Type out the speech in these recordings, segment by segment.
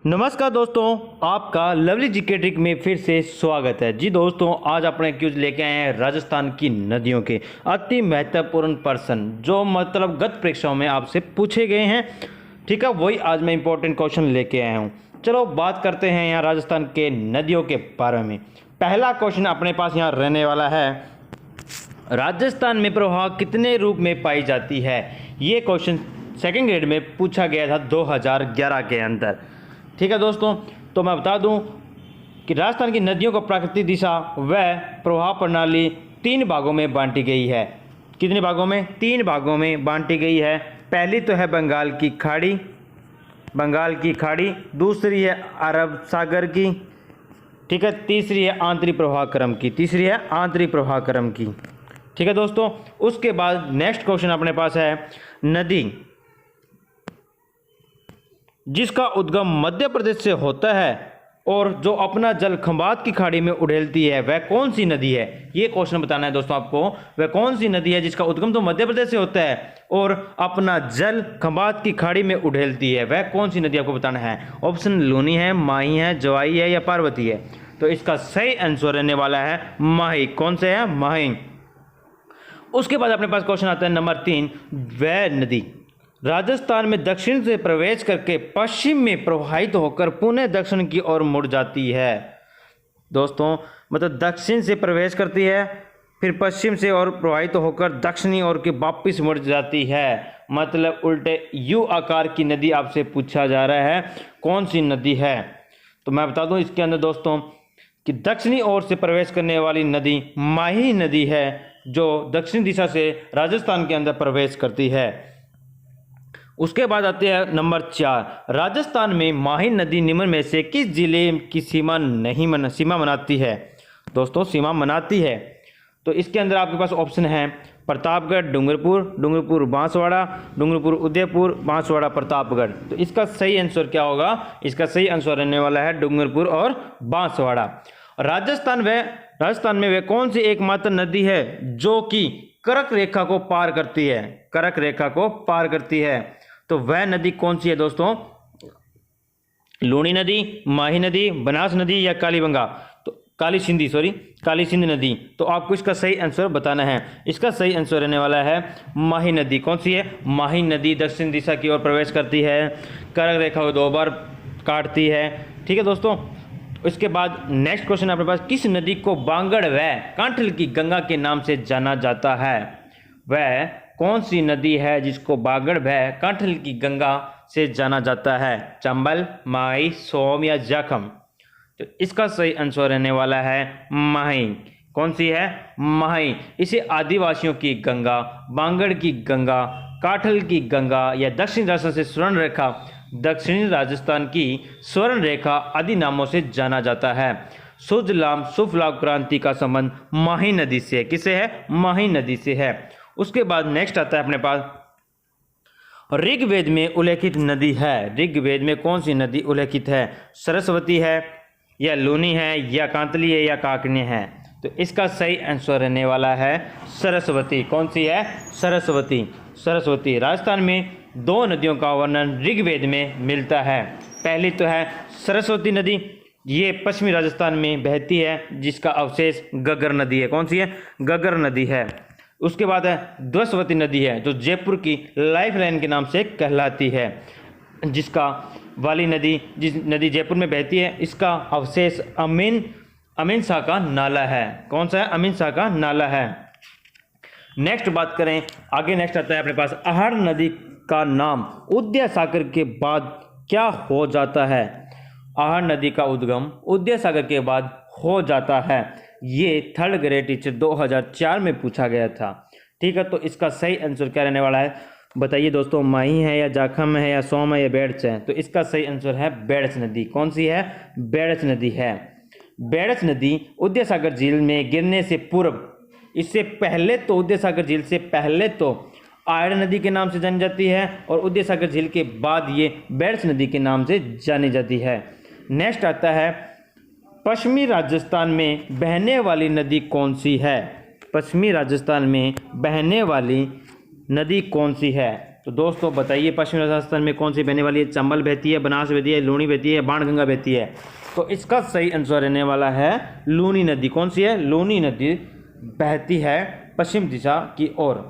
नमस्कार दोस्तों, आपका लवली जीके ट्रिक में फिर से स्वागत है। जी दोस्तों, आज अपने क्यूज लेके आए हैं राजस्थान की नदियों के अति महत्वपूर्ण प्रश्न जो मतलब गत परीक्षाओं में आपसे पूछे गए हैं। ठीक है, वही आज मैं इंपॉर्टेंट क्वेश्चन लेके आया हूँ। चलो बात करते हैं यहाँ राजस्थान के नदियों के बारे में। पहला क्वेश्चन अपने पास यहाँ रहने वाला है, राजस्थान में प्रवाह कितने रूप में पाई जाती है। ये क्वेश्चन सेकेंड ग्रेड में पूछा गया था 2011 के अंदर। ठीक है दोस्तों, तो मैं बता दूं कि राजस्थान की नदियों को प्राकृतिक दिशा व प्रवाह प्रणाली 3 भागों में बांटी गई है। कितने भागों में? 3 भागों में बांटी गई है। पहली तो है बंगाल की खाड़ी, दूसरी है अरब सागर की, ठीक है, तीसरी है आंतरिक प्रवाह क्रम की। ठीक है दोस्तों, उसके बाद नेक्स्ट क्वेश्चन अपने पास है, नदी जिसका उद्गम मध्य प्रदेश से होता है और जो अपना जल खंभात की खाड़ी में उड़ेलती है, वह कौन सी नदी है। ये क्वेश्चन बताना है दोस्तों आपको, वह कौन सी नदी है जिसका उद्गम तो मध्य प्रदेश से होता है और अपना जल खंभात की खाड़ी में उड़ेलती है, वह कौन सी नदी आपको बताना है। ऑप्शन लूनी है, माही है, जवाई है या पार्वती है। तो इसका सही आंसर रहने वाला है माही। कौन से है? माही। उसके बाद अपने पास क्वेश्चन आता है नंबर 3, वह नदी राजस्थान में दक्षिण से प्रवेश करके पश्चिम में प्रवाहित होकर पुनः दक्षिण की ओर मुड़ जाती है। दोस्तों मतलब दक्षिण से प्रवेश करती है, फिर पश्चिम से और प्रवाहित होकर दक्षिणी ओर के वापस मुड़ जाती है, मतलब उल्टे यू आकार की नदी आपसे पूछा जा रहा है, कौन सी नदी है। तो मैं बता दूं इसके अंदर दोस्तों कि दक्षिणी ओर से प्रवेश करने वाली नदी माही नदी है, जो दक्षिण दिशा से राजस्थान के अंदर प्रवेश करती है। उसके बाद आते हैं नंबर 4, राजस्थान में माही नदी निम्न में से किस जिले की सीमा मनाती है। दोस्तों सीमा मनाती है, तो इसके अंदर आपके पास ऑप्शन है प्रतापगढ़, डूंगरपुर बांसवाड़ा, डूंगरपुर उदयपुर, बांसवाड़ा प्रतापगढ़। तो इसका सही आंसर क्या होगा? इसका सही आंसर रहने वाला है डूंगरपुर और बांसवाड़ा। राजस्थान में वह कौन सी एकमात्र नदी है जो कि कर्क रेखा को पार करती है। तो वह नदी कौन सी है दोस्तों? लूनी नदी, माही नदी, बनास नदी या तो काली सिंध नदी। तो आपको इसका सही आंसर बताना है। इसका सही आंसर रहने वाला है माही नदी। कौन सी है? माही नदी दक्षिण दिशा की ओर प्रवेश करती है, कर्क रेखा को 2 बार काटती है। ठीक है दोस्तों, उसके बाद नेक्स्ट क्वेश्चन अपने पास, किस नदी को बांगड़ व कांठल की गंगा के नाम से जाना जाता है। वह कौन सी नदी है जिसको बांगड़ व कांठल की गंगा से जाना जाता है? चंबल, माही, सोम या जाखम। तो इसका सही आंसर रहने वाला है माही। कौन सी है? माही। इसे आदिवासियों की गंगा, बांगड़ की गंगा, कांठल की गंगा या दक्षिणी राजस्थान की स्वर्ण रेखा आदि नामों से जाना जाता है। सुफलाभ क्रांति का संबंध माही नदी से किससे है? माही नदी से है। उसके बाद नेक्स्ट आता है अपने पास, ऋग्वेद में उल्लेखित नदी है। ऋग्वेद में कौन सी नदी उल्लेखित है? सरस्वती है या लूनी है या कांतली है या काकनी है। तो इसका सही आंसर रहने वाला है सरस्वती। कौन सी है? सरस्वती। राजस्थान में 2 नदियों का वर्णन ऋग्वेद में मिलता है। पहली तो है सरस्वती नदी, ये पश्चिमी राजस्थान में बहती है, जिसका अवशेष गगर नदी है। कौन सी है? गगर नदी है। उसके बाद है द्वस्वती नदी है, जो जयपुर की लाइफ लाइन के नाम से कहलाती है, जिसका वाली नदी जिस नदी जयपुर में बहती है, इसका अवशेष अमीन शाह का नाला है। कौन सा है? अमीन शाह का नाला है। नेक्स्ट बात करें आगे, नेक्स्ट आता है अपने पास, अहार नदी का नाम उदय सागर के बाद क्या हो जाता है। अहार नदी का उद्गम उदय सागर के बाद हो जाता है। ये थर्ड ग्रेड टीचर 2004 में पूछा गया था। ठीक है, तो इसका सही आंसर क्या रहने वाला है बताइए दोस्तों, माही है या जाखम है या सोम है या बेड़च है। तो इसका सही आंसर है बेड़च नदी। कौन सी है? बेड़च नदी है। बेड़च नदी उदय सागर झील में गिरने से पूर्व, इससे पहले तो उदय सागर झील से पहले तो आयड़ नदी के नाम से जानी जाती है और उदय सागर झील के बाद ये बेड़च नदी के नाम से जानी जाती है। नेक्स्ट आता है, पश्चिमी राजस्थान में बहने वाली नदी कौन सी है। पश्चिमी राजस्थान में बहने वाली नदी कौन सी है। तो दोस्तों बताइए पश्चिमी राजस्थान में कौन सी बहने वाली है? चंबल बहती है, बनास बहती है, लूनी बहती है, बाणगंगा बहती है। तो इसका सही आंसर रहने वाला है लूनी नदी। कौन सी है? लूनी नदी बहती है पश्चिम दिशा की ओर।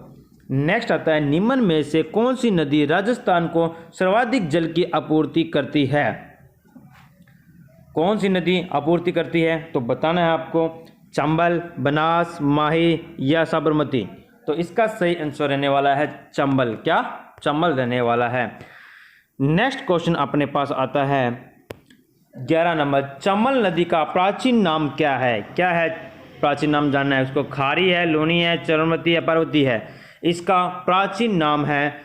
नेक्स्ट आता है, निम्न में से कौन सी नदी राजस्थान को सर्वाधिक जल की आपूर्ति करती है? कौन सी नदी आपूर्ति करती है? तो बताना है आपको, चंबल, बनास, माही या साबरमती। तो इसका सही आंसर रहने वाला है चंबल। क्या? चंबल रहने वाला है। नेक्स्ट क्वेश्चन अपने पास आता है 11 नंबर, चंबल नदी का प्राचीन नाम क्या है? क्या है प्राचीन नाम? जानना है उसको। खारी है, लूनी है, चरणवती है, पार्वती है। इसका प्राचीन नाम है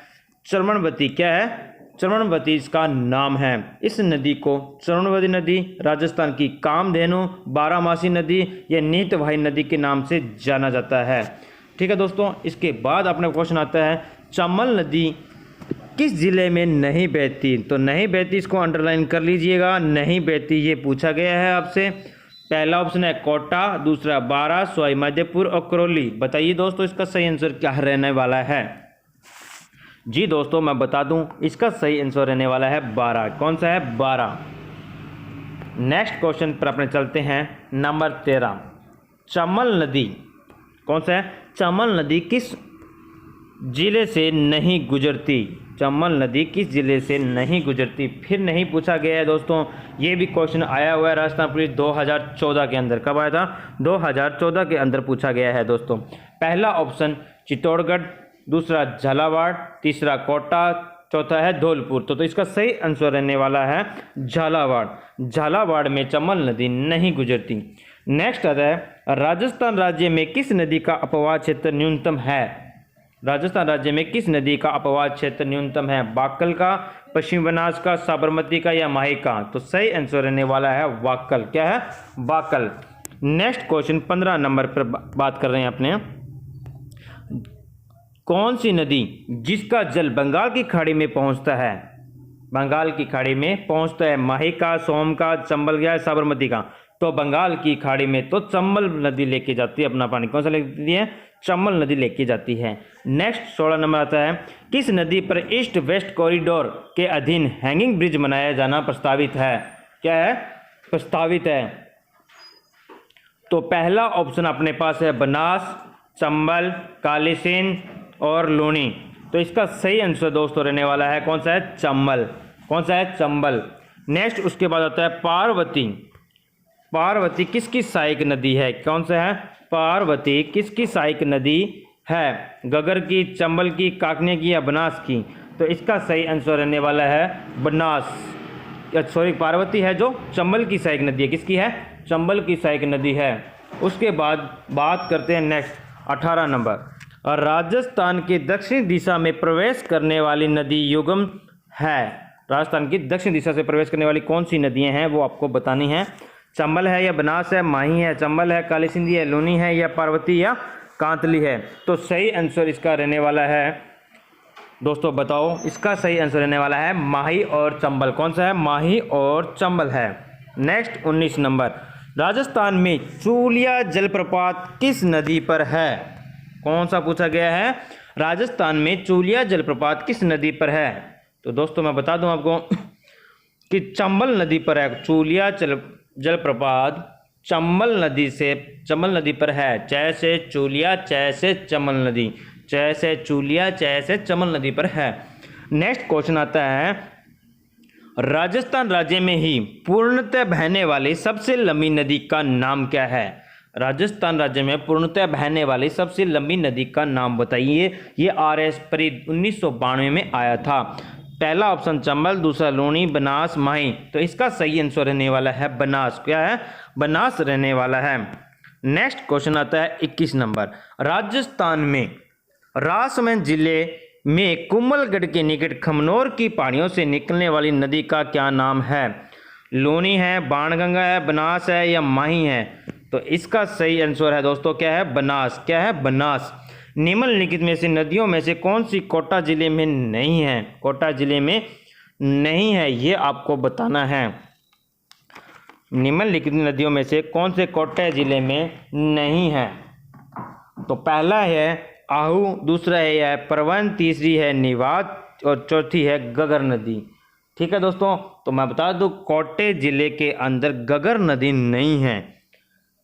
चरणवती। क्या है? चरणवती इसका नाम है। इस नदी को चरणवती नदी, राजस्थान की कामधेनु, बारामासी नदी या नीतवाही नदी के नाम से जाना जाता है। ठीक है दोस्तों, इसके बाद अपना क्वेश्चन आता है, चंबल नदी किस जिले में नहीं बहती? तो नहीं बहती इसको अंडरलाइन कर लीजिएगा। नहीं बहती ये पूछा गया है आपसे। पहला ऑप्शन है कोटा, दूसरा बारा, सवाई माधोपुर और करौली। बताइए दोस्तों इसका सही आंसर क्या रहने वाला है? जी दोस्तों मैं बता दूं, इसका सही आंसर रहने वाला है बारा। कौन सा है? बारा। नेक्स्ट क्वेश्चन पर अपने चलते हैं नंबर 13, चंबल नदी कौन सा है? चंबल नदी किस जिले से नहीं गुजरती? चंबल नदी किस जिले से नहीं गुजरती? फिर नहीं पूछा गया है दोस्तों। ये भी क्वेश्चन आया हुआ है राजस्थान पुलिस 2014 के अंदर। कब आया था? 2014 के अंदर पूछा गया है दोस्तों। पहला ऑप्शन चित्तौड़गढ़, दूसरा झालावाड़, तीसरा कोटा, चौथा है धौलपुर। तो इसका सही आंसर रहने वाला है झालावाड़। झालावाड़ में चंबल नदी नहीं गुजरती। नेक्स्ट आता है, राजस्थान राज्य में किस नदी का अपवाद क्षेत्र न्यूनतम है? राजस्थान राज्य में किस नदी का अपवाद क्षेत्र न्यूनतम है? बाकल का, पश्चिम बनास का, साबरमती का या माही का? तो सही आंसर रहने वाला है बाकल। क्या है? बाकल। नेक्स्ट क्वेश्चन 15 नंबर पर बात कर रहे हैं अपने, कौन सी नदी जिसका जल बंगाल की खाड़ी में पहुंचता है? बंगाल की खाड़ी में पहुंचता है। माही का, सोम का, चंबल या साबरमती का? तो बंगाल की खाड़ी में तो चंबल नदी लेके जाती है अपना पानी। कौन सा लेके जाती है? चंबल नदी लेके जाती है। नेक्स्ट 16 नंबर आता है, किस नदी पर ईस्ट वेस्ट कॉरिडोर के अधीन हैंगिंग ब्रिज बनाया जाना प्रस्तावित है? क्या है? प्रस्तावित है। तो पहला ऑप्शन अपने पास है बनास, चंबल, कालीसिंध और लूनी। तो इसका सही आंसर दोस्तों रहने वाला है कौन सा है? चंबल। कौन सा है? चंबल। नेक्स्ट उसके बाद आता है पार्वती। पार्वती किसकी सहायक नदी है? कौन सा है? पार्वती किसकी सहायक नदी है? गगर की, चंबल की, काकने की या बनास की? तो इसका सही आंसर रहने वाला है बनास। सॉरी, पार्वती है जो चंबल की सहायक नदी है। किसकी है? चंबल की सहायक नदी है। उसके बाद बात करते हैं नेक्स्ट 18 नंबर, राजस्थान की दक्षिण दिशा में प्रवेश करने वाली नदी युगम है। राजस्थान की दक्षिण दिशा से प्रवेश करने वाली कौन सी नदियां हैं वो आपको बतानी है। चंबल है या बनास है, माही है, चंबल है, कालीसिंधी है, लूनी है या पार्वती या कांतली है? तो सही आंसर इसका रहने वाला है दोस्तों, बताओ इसका सही आंसर रहने वाला है माही और चंबल। कौन सा है? माही और चंबल है। नेक्स्ट 19 नंबर, राजस्थान में चूलिया जलप्रपात किस नदी पर है? कौन सा पूछा गया है? राजस्थान में चूलिया जलप्रपात किस नदी पर है? तो दोस्तों मैं बता दूं आपको कि चंबल नदी पर है। चूलिया जलप्रपात चंबल नदी पर है। च से चूलिया, च से चंबल नदी, च से चूलिया, च से चंबल नदी पर है। नेक्स्ट क्वेश्चन आता है, राजस्थान राज्य में ही पूर्णतः बहने वाली सबसे लंबी नदी का नाम क्या है? राजस्थान राज्य में पूर्णतः बहने वाली सबसे लंबी नदी का नाम बताइए। ये RS परी 1992 में आया था। पहला ऑप्शन चंबल, दूसरा लूनी, बनास, माही। तो इसका सही आंसर रहने वाला है बनास। क्या है? बनास रहने वाला है। नेक्स्ट क्वेश्चन आता है 21 नंबर, राजस्थान में राजसमंद जिले में कुंभलगढ़ के निकट खमनोर की पहाड़ियों से निकलने वाली नदी का क्या नाम है? लूनी है, बाणगंगा है, बनास है या माही है? तो इसका सही आंसर है दोस्तों क्या है? बनास। क्या है? बनास। निम्नलिखित में से नदियों में से कौन सी कोटा जिले में नहीं है? कोटा जिले में नहीं है, ये आपको बताना है। निम्नलिखित नदियों में से कौन से कोटा जिले में नहीं है? तो पहला है आहू, दूसरा है यह परवन, तीसरी है निवात और चौथी है गगर नदी। ठीक है दोस्तों, तो मैं बता दूं कोटे जिले के अंदर गगर नदी नहीं है।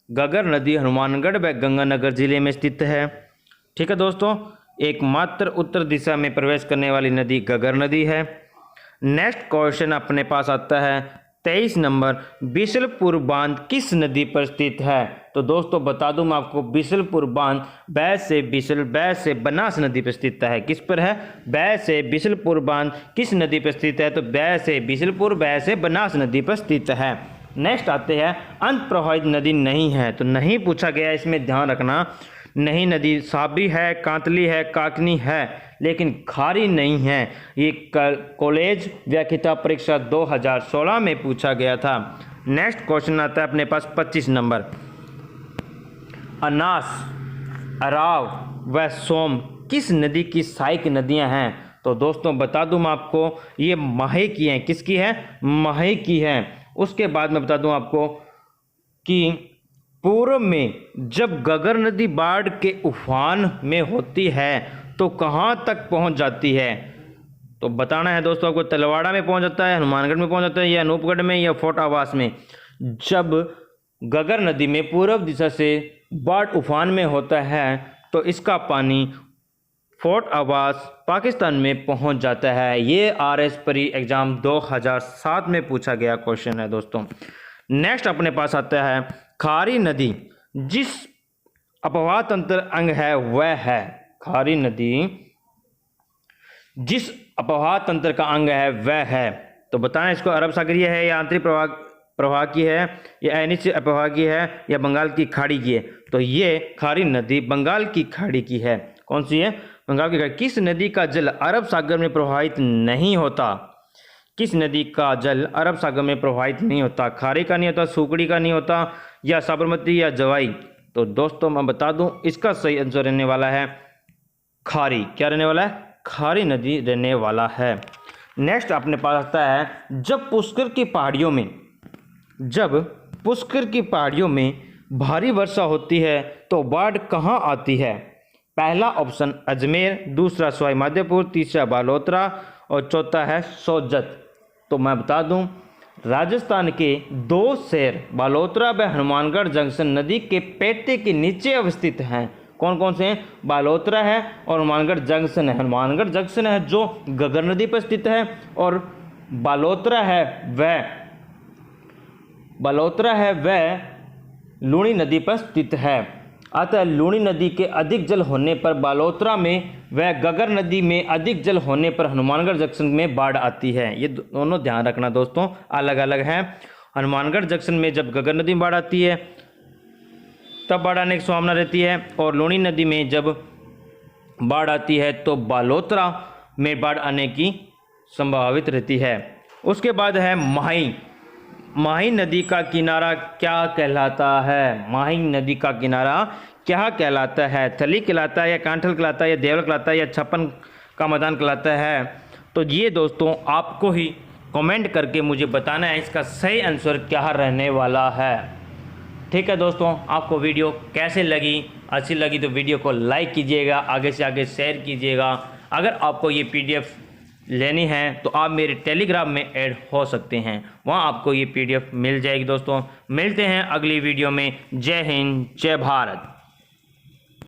गगर नदी हनुमानगढ़ व गंगानगर जिले में स्थित है। ठीक है दोस्तों, एकमात्र उत्तर दिशा में प्रवेश करने वाली नदी गगर नदी है। नेक्स्ट क्वेश्चन अपने पास आता है 23 नंबर, बिशलपुर बांध किस नदी पर स्थित है? तो दोस्तों बता दूं मैं आपको, बिशलपुर बांध बै से बनास नदी पर स्थित है। किस पर है? बै से बिशलपुर बांध किस नदी पर स्थित है? तो बै से बिशलपुर, बै से बनास नदी पर स्थित है। नेक्स्ट आते हैं अंत प्रवाहित नदी नहीं है, तो नहीं पूछा गया, इसमें ध्यान रखना। नहीं नदी साबी है, कांतली है, काकनी है, लेकिन खारी नहीं है। ये कॉलेज व्याख्याता परीक्षा 2016 में पूछा गया था। नेक्स्ट क्वेश्चन आता है अपने पास 25 नंबर, अनास, अराव व सोम किस नदी की सहायक नदियां हैं? तो दोस्तों बता दूं मैं आपको, ये माहे की हैं। किसकी है? माहे की है। उसके बाद मैं बता दूं आपको कि पूर्व में जब गगर नदी बाढ़ के उफान में होती है तो कहाँ तक पहुँच जाती है? तो बताना है दोस्तों आपको, तलवाड़ा में पहुँच जाता है, हनुमानगढ़ में पहुँच जाता है, या अनूपगढ़ में, या फोर्ट आवास में। जब गगर नदी में पूर्व दिशा से बाढ़ उफान में होता है तो इसका पानी फोर्ट आवास पाकिस्तान में पहुंच जाता है। ये RS प्री एग्जाम 2007 में पूछा गया क्वेश्चन है दोस्तों। नेक्स्ट अपने पास आता है खारी नदी जिस अपवाह तंत्र अंग है वह है। खारी नदी जिस अपवाह तंत्र का अंग है वह है। तो बताएं इसको अरब सागरीय है, या आंतरिक प्रवाह की है, या अनिश्चित अपवाह की है, या बंगाल की खाड़ी की है? तो ये खारी नदी बंगाल की खाड़ी की है। कौन सी है? बंगाल की खाड़ी। किस नदी का जल अरब सागर में प्रवाहित नहीं होता? किस नदी का जल अरब सागर में प्रवाहित नहीं होता? खारी का नहीं होता, सुकड़ी का नहीं होता, या साबरमती, या जवाई? तो दोस्तों मैं बता दूं, इसका सही आंसर रहने वाला है खारी। क्या रहने वाला है? खारी नदी रहने वाला है। नेक्स्ट अपने पास आता है जब पुष्कर की पहाड़ियों में भारी वर्षा होती है तो बाढ़ कहाँ आती है? पहला ऑप्शन अजमेर, दूसरा सवाई माधोपुर, तीसरा बालोतरा और चौथा है सोजत। तो मैं बता दूं, राजस्थान के दो शहर बालोतरा व हनुमानगढ़ जंक्शन नदी के पेटे के नीचे अवस्थित हैं। कौन कौन से हैं? बालोतरा है और हनुमानगढ़ जंक्शन है। हनुमानगढ़ जंक्शन है जो गगर नदी पर स्थित है, और बालोतरा वह लूणी नदी पर स्थित है। अतः लूणी नदी के अधिक जल होने पर बालोतरा में व गगर नदी में अधिक जल होने पर हनुमानगढ़ जंक्शन में बाढ़ आती है। ये दोनों ध्यान रखना दोस्तों, अलग अलग हैं। हनुमानगढ़ जंक्शन में जब गगर नदी में बाढ़ आती है तब बाढ़ आने की संभावना रहती है, और लूणी नदी में जब बाढ़ आती है तो बालोतरा में बाढ़ आने की संभावित रहती है। उसके बाद है माही। माही नदी का किनारा क्या कहलाता है? माही नदी का किनारा क्या कहलाता है? थली कहलाता है, या कांठल कहलाता है, या देवल कहलाता है, या छप्पन का मैदान कहलाता है? तो ये दोस्तों आपको ही कमेंट करके मुझे बताना है इसका सही आंसर क्या रहने वाला है। ठीक है दोस्तों, आपको वीडियो कैसे लगी? अच्छी लगी तो वीडियो को लाइक कीजिएगा, आगे से आगे शेयर कीजिएगा। अगर आपको ये PDF लेनी है तो आप मेरे टेलीग्राम में ऐड हो सकते हैं, वहाँ आपको ये PDF मिल जाएगी। दोस्तों मिलते हैं अगली वीडियो में। जय हिंद, जय भारत।